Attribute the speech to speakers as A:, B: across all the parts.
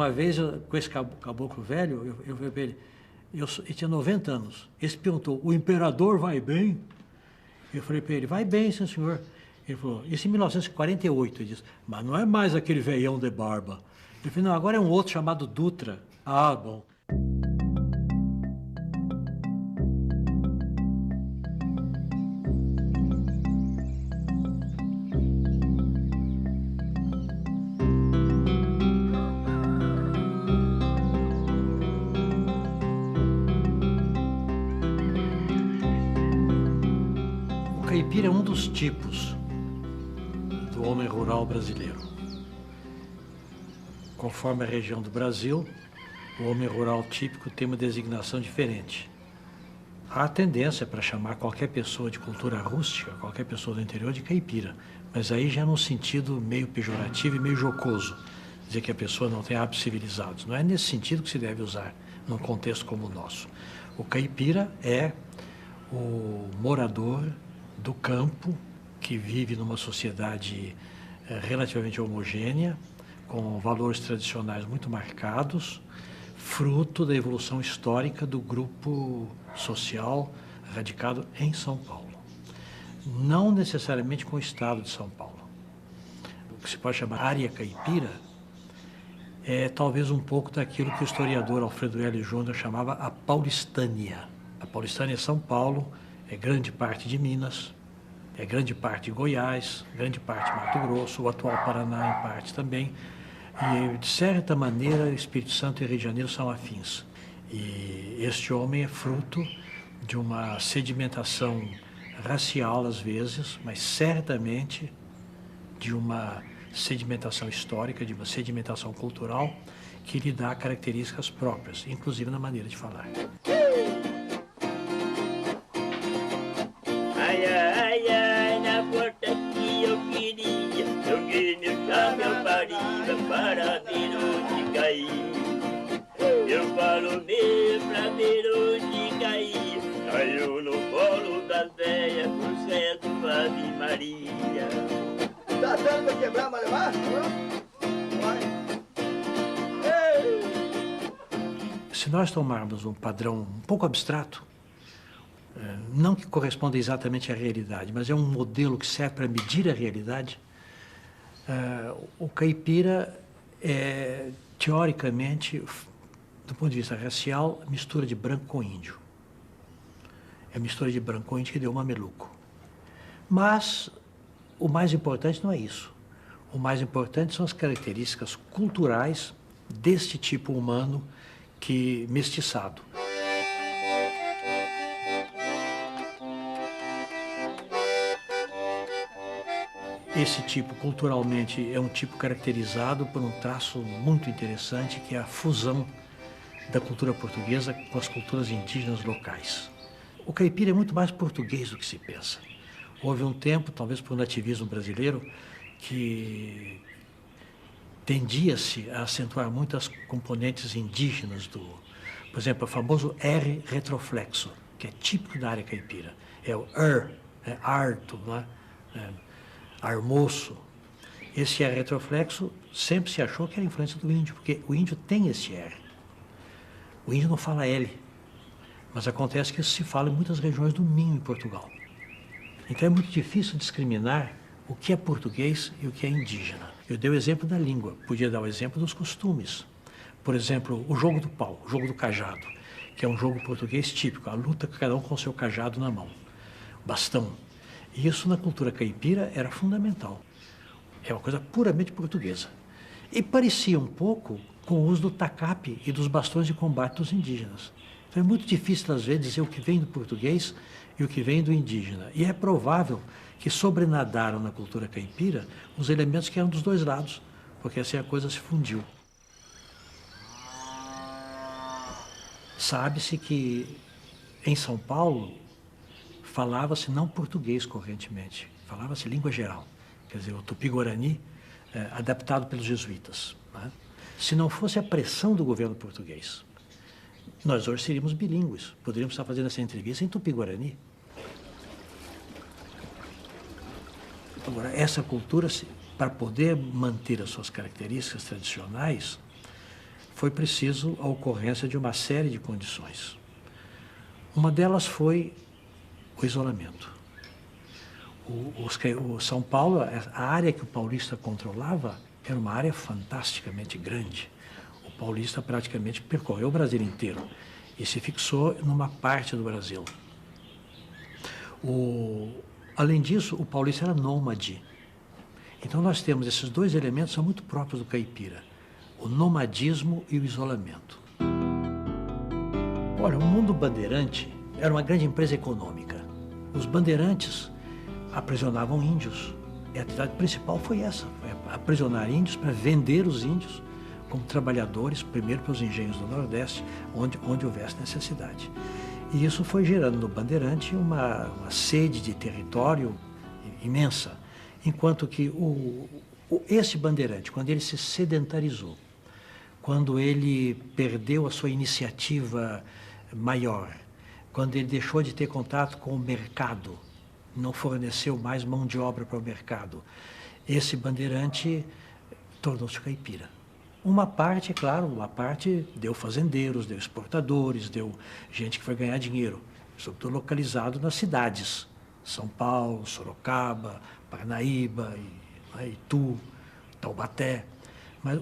A: uma vez, com esse caboclo velho, eu falei para ele, ele tinha 90 anos. Ele se perguntou, o imperador vai bem? Eu falei para ele, vai bem, sim, senhor. Ele falou, isso em 1948. Ele disse, mas não é mais aquele veião de barba. Eu falei, não, agora é um outro chamado Dutra. Ah, bom. O caipira é um dos tipos do homem rural brasileiro. Conforme a região do Brasil, o homem rural típico tem uma designação diferente. Há tendência para chamar qualquer pessoa de cultura rústica, qualquer pessoa do interior, de caipira, mas aí já num sentido meio pejorativo e meio jocoso, dizer que a pessoa não tem hábitos civilizados. Não é nesse sentido que se deve usar num contexto como o nosso. O caipira é o morador do campo que vive numa sociedade relativamente homogênea, com valores tradicionais muito marcados, fruto da evolução histórica do grupo social radicado em São Paulo. Não necessariamente com o estado de São Paulo. O que se pode chamar área caipira é talvez um pouco daquilo que o historiador Alfredo L. Júnior chamava a Paulistânia. A Paulistânia é São Paulo, é grande parte de Minas, é grande parte de Goiás, grande parte de Mato Grosso, o atual Paraná em parte também. E, de certa maneira, Espírito Santo e Rio de Janeiro são afins. E este homem é fruto de uma sedimentação racial, às vezes, mas certamente de uma sedimentação histórica, de uma sedimentação cultural que lhe dá características próprias, inclusive na maneira de falar.
B: Ai, ai, ai, na porta que eu queria, joguei meu chapéu para ver onde cair. Eu falo mesmo pra ver onde cair. Caiu no colo das velhas, por céu do Ave Maria.
C: Tá dando pra quebrar, mas levar? Vai.
A: Se nós tomarmos um padrão um pouco abstrato, não que corresponda exatamente à realidade, mas é um modelo que serve para medir a realidade, o caipira é, teoricamente, do ponto de vista racial, mistura de branco com índio. É a mistura de branco com índio que deu mameluco. Mas o mais importante não é isso. O mais importante são as características culturais deste tipo humano que mestiçado. Esse tipo, culturalmente, é um tipo caracterizado por um traço muito interessante, que é a fusão da cultura portuguesa com as culturas indígenas locais. O caipira é muito mais português do que se pensa. Houve um tempo, talvez por nativismo brasileiro, que tendia-se a acentuar muito as componentes indígenas do... Por exemplo, o famoso R retroflexo, que é típico da área caipira. É o é arto, não é? Armoço. Esse R retroflexo sempre se achou que era influência do índio, porque o índio tem esse R. O índio não fala L, mas acontece que isso se fala em muitas regiões do Minho, em Portugal. Então é muito difícil discriminar o que é português e o que é indígena. Eu dei o exemplo da língua, podia dar o exemplo dos costumes. Por exemplo, o jogo do pau, o jogo do cajado, que é um jogo português típico, a luta cada um com o seu cajado na mão, bastão. E isso na cultura caipira era fundamental. É uma coisa puramente portuguesa. E parecia um pouco com o uso do tacape e dos bastões de combate dos indígenas. Então é muito difícil, às vezes, dizer o que vem do português e o que vem do indígena. E é provável que sobrenadaram na cultura caipira os elementos que eram dos dois lados, porque assim a coisa se fundiu. Sabe-se que em São Paulo falava-se não português correntemente, falava-se língua geral, quer dizer, o tupi-guarani adaptado pelos jesuítas, né? Se não fosse a pressão do governo português, nós hoje seríamos bilíngues, poderíamos estar fazendo essa entrevista em tupi-guarani. Agora, essa cultura, para poder manter as suas características tradicionais, foi preciso a ocorrência de uma série de condições. Uma delas foi o isolamento. O São Paulo, a área que o paulista controlava, era uma área fantasticamente grande. O paulista praticamente percorreu o Brasil inteiro e se fixou numa parte do Brasil. Além disso, o paulista era nômade. Então nós temos esses dois elementos que são muito próprios do caipira: o nomadismo e o isolamento. Olha, o mundo bandeirante era uma grande empresa econômica. Os bandeirantes aprisionavam índios. E a atividade principal foi essa, foi aprisionar índios para vender os índios como trabalhadores, primeiro para os engenhos do Nordeste, onde houvesse necessidade. E isso foi gerando no bandeirante uma sede de território imensa, enquanto que esse bandeirante, quando ele se sedentarizou, quando ele perdeu a sua iniciativa maior, quando ele deixou de ter contato com o mercado, não forneceu mais mão de obra para o mercado, esse bandeirante tornou-se caipira. Uma parte, claro, deu fazendeiros, deu exportadores, deu gente que foi ganhar dinheiro, sobretudo localizado nas cidades, São Paulo, Sorocaba, Parnaíba, Itu, Taubaté. Mas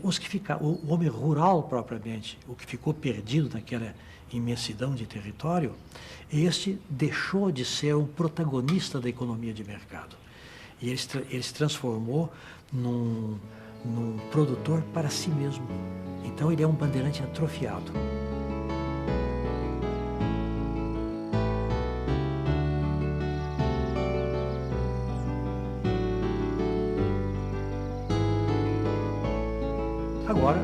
A: o homem rural propriamente, o que ficou perdido naquela imensidão de território, este deixou de ser um protagonista da economia de mercado. E ele se transformou num produtor para si mesmo. Então ele é um bandeirante atrofiado. Agora,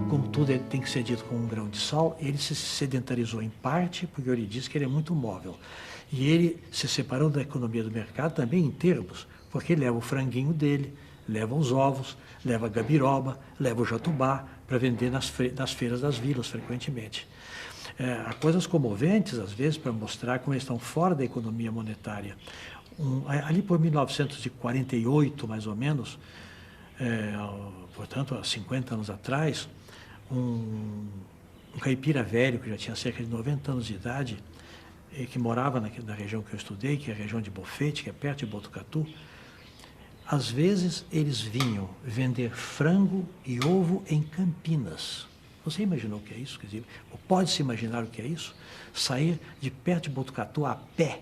A: como tudo tem que ser dito com um grão de sal, ele se sedentarizou em parte, porque ele diz que ele é muito móvel. E ele se separou da economia do mercado também em termos, porque ele leva o franguinho dele, leva os ovos, leva a gabiroba, leva o jatubá para vender nas feiras das vilas, frequentemente. Há coisas comoventes, às vezes, para mostrar como eles estão fora da economia monetária. Ali por 1948, mais ou menos, portanto, há 50 anos atrás, um caipira velho, que já tinha cerca de 90 anos de idade, que morava na região que eu estudei, que é a região de Bofete, que é perto de Botucatu. Às vezes, eles vinham vender frango e ovo em Campinas. Você imaginou o que é isso? Quer dizer, pode-se imaginar o que é isso? Sair de perto de Botucatu a pé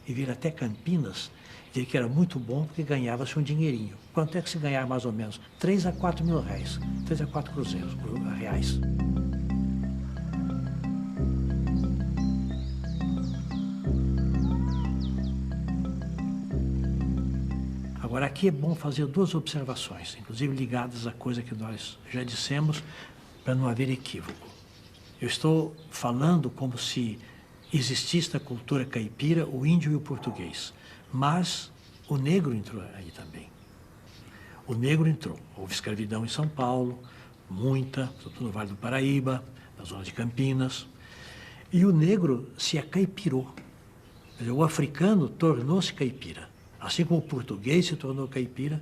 A: e vir até Campinas, dizer que era muito bom porque ganhava-se um dinheirinho. Quanto é que se ganhar mais ou menos? 3 a 4 mil reais, 3 a 4 cruzeiros, reais. Agora, aqui é bom fazer duas observações, inclusive ligadas à coisa que nós já dissemos, para não haver equívoco. Eu estou falando como se existisse na cultura caipira o índio e o português, mas o negro entrou aí também. O negro entrou. Houve escravidão em São Paulo, muita, sobretudo no Vale do Paraíba, na zona de Campinas. E o negro se acaipirou. Quer dizer, o africano tornou-se caipira. Assim como o português se tornou caipira,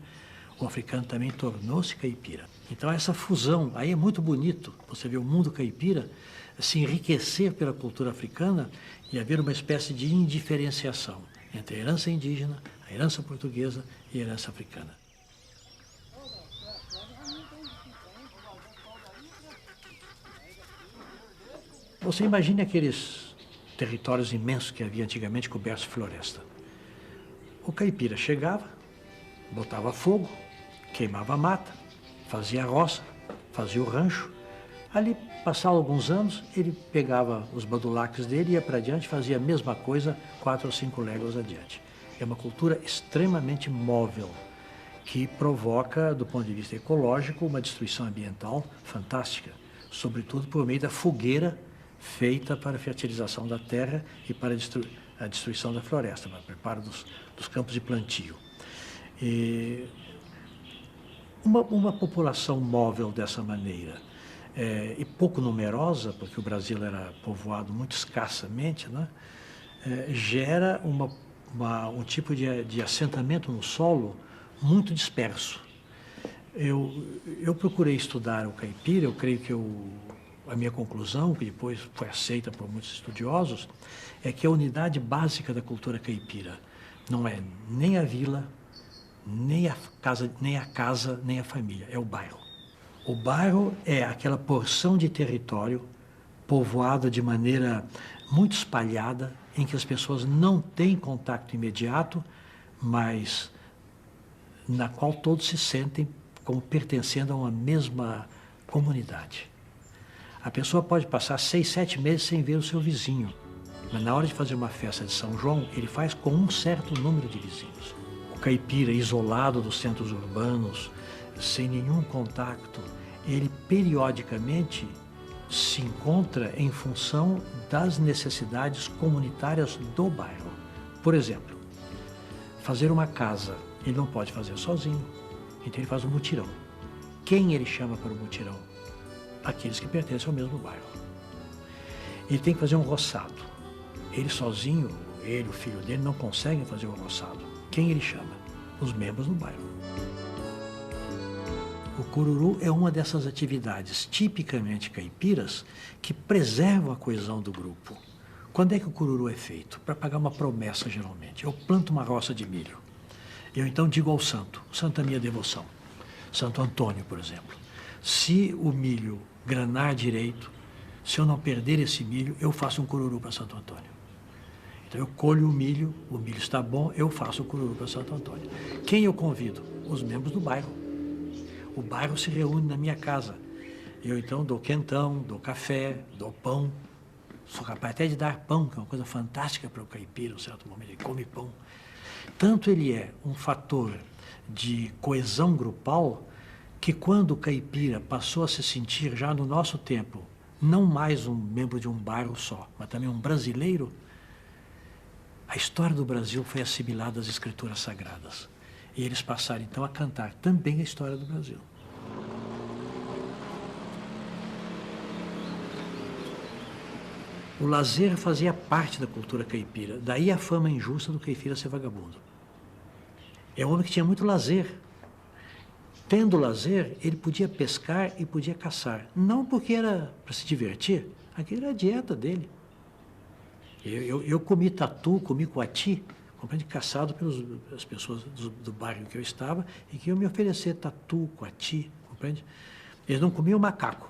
A: o africano também tornou-se caipira. Então essa fusão, aí é muito bonito, você vê o mundo caipira se enriquecer pela cultura africana e haver uma espécie de indiferenciação entre a herança indígena, a herança portuguesa e a herança africana. Você imagine aqueles territórios imensos que havia antigamente cobertos de floresta. O caipira chegava, botava fogo, queimava a mata, fazia a roça, fazia o rancho. Ali, passavam alguns anos, ele pegava os badulaques dele, ia para adiante, fazia a mesma coisa 4 ou 5 léguas adiante. É uma cultura extremamente móvel, que provoca, do ponto de vista ecológico, uma destruição ambiental fantástica, sobretudo por meio da fogueira feita para a fertilização da terra e para a destruição da floresta, para o preparo dos campos de plantio. E uma população móvel dessa maneira, e pouco numerosa, porque o Brasil era povoado muito escassamente, né, gera um tipo de assentamento no solo muito disperso. Eu procurei estudar o caipira, eu creio que eu a minha conclusão, que depois foi aceita por muitos estudiosos, é que a unidade básica da cultura caipira não é nem a vila, nem a casa, nem a família, é o bairro. O bairro é aquela porção de território povoada de maneira muito espalhada, em que as pessoas não têm contato imediato, mas na qual todos se sentem como pertencendo a uma mesma comunidade. A pessoa pode passar 6, 7 meses sem ver o seu vizinho, mas na hora de fazer uma festa de São João, ele faz com um certo número de vizinhos. O caipira, isolado dos centros urbanos, sem nenhum contato, ele periodicamente se encontra em função das necessidades comunitárias do bairro. Por exemplo, fazer uma casa, ele não pode fazer sozinho, então ele faz um mutirão. Quem ele chama para o mutirão? Aqueles que pertencem ao mesmo bairro. Ele tem que fazer um roçado. Ele sozinho, ele, o filho dele, não conseguem fazer o roçado. Quem ele chama? Os membros do bairro. O cururu é uma dessas atividades tipicamente caipiras que preservam a coesão do grupo. Quando é que o cururu é feito? Para pagar uma promessa, geralmente. Eu planto uma roça de milho. Eu então digo ao santo, o santo é minha devoção. Santo Antônio, por exemplo. Se o milho granar direito, se eu não perder esse milho, eu faço um cururu para Santo Antônio. Então eu colho o milho está bom, eu faço o cururu para Santo Antônio. Quem eu convido? Os membros do bairro. O bairro se reúne na minha casa. Eu então dou quentão, dou café, dou pão. Sou capaz até de dar pão, que é uma coisa fantástica para o caipira, em um certo momento ele come pão. Tanto ele é um fator de coesão grupal, que quando o caipira passou a se sentir, já no nosso tempo, não mais um membro de um bairro só, mas também um brasileiro, a história do Brasil foi assimilada às escrituras sagradas. E eles passaram então a cantar também a história do Brasil. O lazer fazia parte da cultura caipira, daí a fama injusta do caipira ser vagabundo. É um homem que tinha muito lazer. Tendo lazer, ele podia pescar e podia caçar. Não porque era para se divertir, aquilo era a dieta dele. Eu comi tatu, comi coati, compreende, caçado pelas pessoas do bairro que eu estava e que iam me oferecer tatu, coati, compreende? Eles não comiam macaco,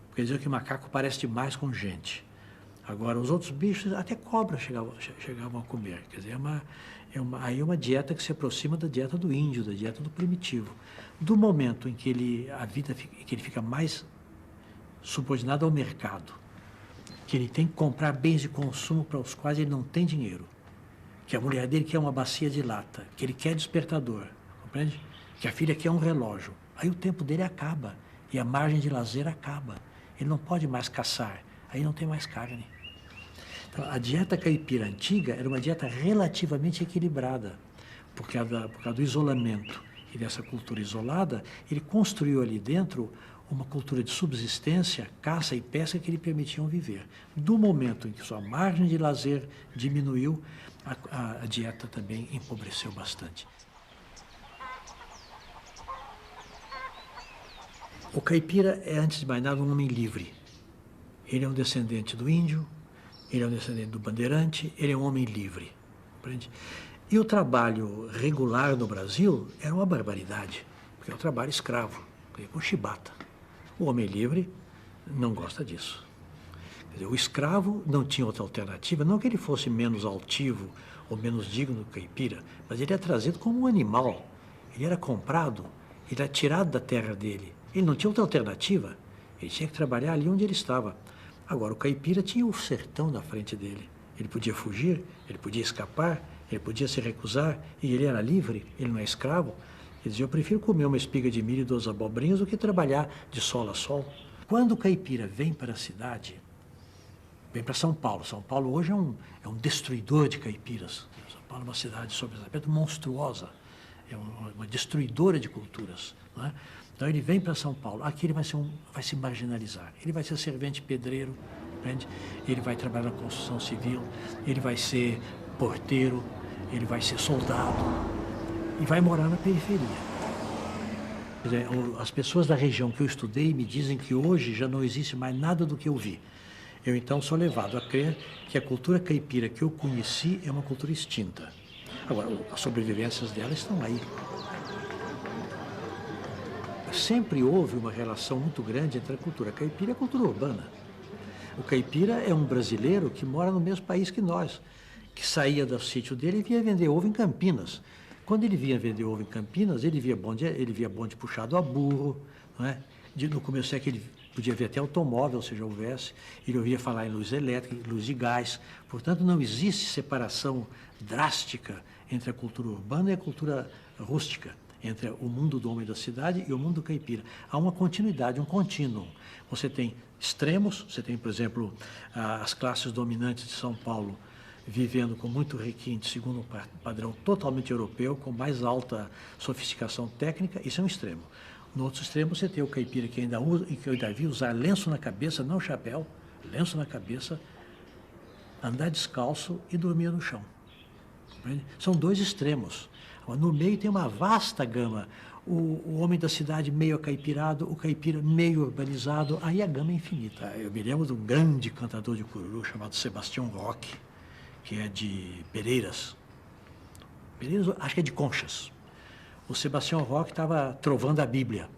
A: porque diziam que macaco parece demais com gente. Agora, os outros bichos, até cobra chegavam a comer. Quer dizer, aí é uma dieta que se aproxima da dieta do índio, da dieta do primitivo. Do momento em que ele fica mais subordinado ao mercado, que ele tem que comprar bens de consumo para os quais ele não tem dinheiro, que a mulher dele quer uma bacia de lata, que ele quer despertador, compreende? Que a filha quer um relógio. Aí o tempo dele acaba e a margem de lazer acaba. Ele não pode mais caçar, aí não tem mais carne. Então, a dieta caipira antiga era uma dieta relativamente equilibrada, por causa do isolamento e dessa cultura isolada, ele construiu ali dentro uma cultura de subsistência, caça e pesca que lhe permitiam viver. Do momento em que sua margem de lazer diminuiu, a dieta também empobreceu bastante. O caipira é, antes de mais nada, um homem livre. Ele é um descendente do índio, ele é um descendente do bandeirante, ele é um homem livre. Compreende? E o trabalho regular no Brasil era uma barbaridade, porque é um trabalho escravo, com chibata. O homem livre não gosta disso. Quer dizer, o escravo não tinha outra alternativa, não que ele fosse menos altivo ou menos digno do caipira, mas ele era trazido como um animal. Ele era comprado, ele era tirado da terra dele. Ele não tinha outra alternativa, ele tinha que trabalhar ali onde ele estava. Agora, o caipira tinha o sertão na frente dele. Ele podia fugir, ele podia escapar, ele podia se recusar, e ele era livre, ele não é escravo. Ele dizia, eu prefiro comer uma espiga de milho e 2 abobrinhas do que trabalhar de sol a sol. Quando o caipira vem para a cidade, vem para São Paulo. São Paulo hoje é um destruidor de caipiras. São Paulo é uma cidade, sob esse aspecto, monstruosa. É uma destruidora de culturas. Não é? Então ele vem para São Paulo. Aqui ele vai se marginalizar. Ele vai ser servente pedreiro, entende? Ele vai trabalhar na construção civil, ele vai ser porteiro, ele vai ser soldado e vai morar na periferia. Quer dizer, as pessoas da região que eu estudei me dizem que hoje já não existe mais nada do que eu vi. Eu então sou levado a crer que a cultura caipira que eu conheci é uma cultura extinta. Agora, as sobrevivências dela estão aí. Sempre houve uma relação muito grande entre a cultura caipira e a cultura urbana. O caipira é um brasileiro que mora no mesmo país que nós, que saía do sítio dele e vinha vender ovo em Campinas. Quando ele vinha vender ovo em Campinas, ele via bonde puxado a burro, não é? No começo é que ele podia ver até automóvel, se já houvesse, ele ouvia falar em luz elétrica, luz de gás. Portanto, não existe separação drástica entre a cultura urbana e a cultura rústica, entre o mundo do homem da cidade e o mundo caipira. Há uma continuidade, um contínuo. Você tem extremos, você tem, por exemplo, as classes dominantes de São Paulo vivendo com muito requinte, segundo um padrão totalmente europeu, com mais alta sofisticação técnica, isso é um extremo. No outro extremo, você tem o caipira que ainda usa, e que eu ainda vi usar lenço na cabeça, não chapéu, lenço na cabeça, andar descalço e dormir no chão. São dois extremos. No meio tem uma vasta gama. O homem da cidade meio acaipirado, o caipira meio urbanizado, aí a gama é infinita. Eu me lembro de um grande cantador de cururu chamado Sebastião Roque, que é de Pereiras. Pereiras, acho que é de Conchas. O Sebastião Roque estava trovando a Bíblia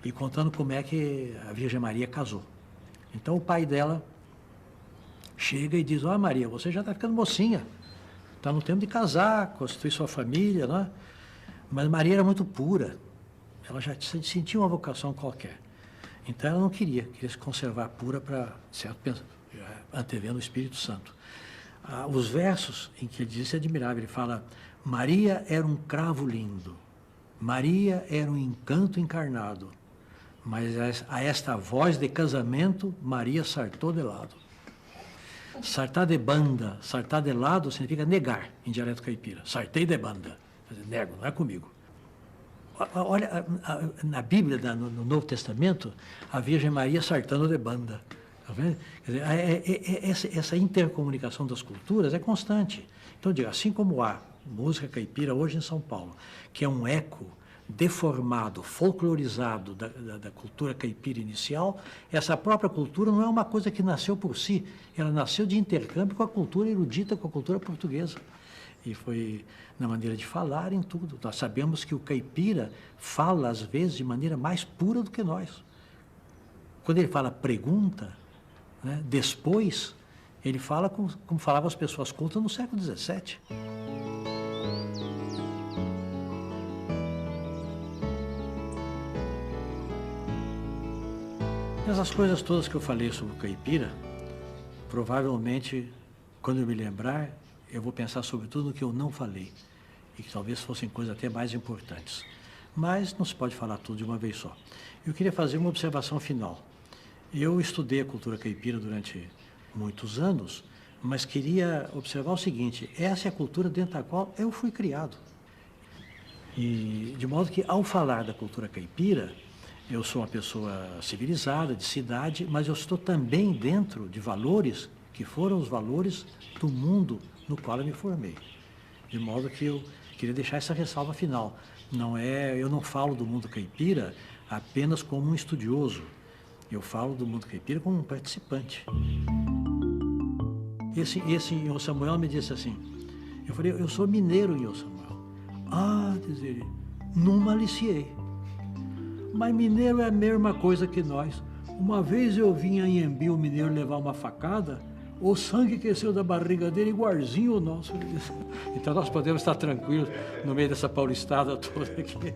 A: e contando como é que a Virgem Maria casou. Então o pai dela chega e diz: Maria, você já está ficando mocinha, está no tempo de casar, constituir sua família, não é? Mas Maria era muito pura, ela já sentia uma vocação qualquer. Então ela não queria se conservar pura para, certo, antevendo o Espírito Santo. Os versos em que ele diz isso é admirável. Ele fala: Maria era um cravo lindo, Maria era um encanto encarnado, mas a esta voz de casamento Maria sartou de lado. Sartar de banda, sartar de lado significa negar, em dialeto caipira. Sartei de banda, quer dizer, nego, não é comigo. Olha, na Bíblia, no Novo Testamento, a Virgem Maria sartando de banda. Tá vendo? Quer dizer, essa intercomunicação das culturas é constante. Então, digo, assim como há música caipira hoje em São Paulo, que é um eco deformado, folclorizado da cultura caipira inicial, essa própria cultura não é uma coisa que nasceu por si, ela nasceu de intercâmbio com a cultura erudita, com a cultura portuguesa. E foi na maneira de falar, em tudo. Nós sabemos que o caipira fala, às vezes, de maneira mais pura do que nós. Quando ele fala pergunta, né, depois, ele fala como falavam as pessoas cultas no século XVII. Essas coisas todas que eu falei sobre o caipira, provavelmente, quando eu me lembrar, eu vou pensar sobre tudo o que eu não falei, e que talvez fossem coisas até mais importantes. Mas não se pode falar tudo de uma vez só. Eu queria fazer uma observação final. Eu estudei a cultura caipira durante muitos anos, mas queria observar o seguinte: essa é a cultura dentro da qual eu fui criado. E de modo que, ao falar da cultura caipira, eu sou uma pessoa civilizada, de cidade, mas eu estou também dentro de valores que foram os valores do mundo no qual eu me formei. De modo que eu queria deixar essa ressalva final. Eu não falo do mundo caipira apenas como um estudioso. Eu falo do mundo caipira como um participante. Esse Samuel me disse assim, eu falei: eu sou mineiro, Samuel. Diz ele, não maliciei. Mas mineiro é a mesma coisa que nós. Uma vez eu vim a Inhambi, o mineiro levar uma facada, o sangue que saiu da barriga dele igualzinho o nosso. Então nós podemos estar tranquilos no meio dessa paulistada toda aqui.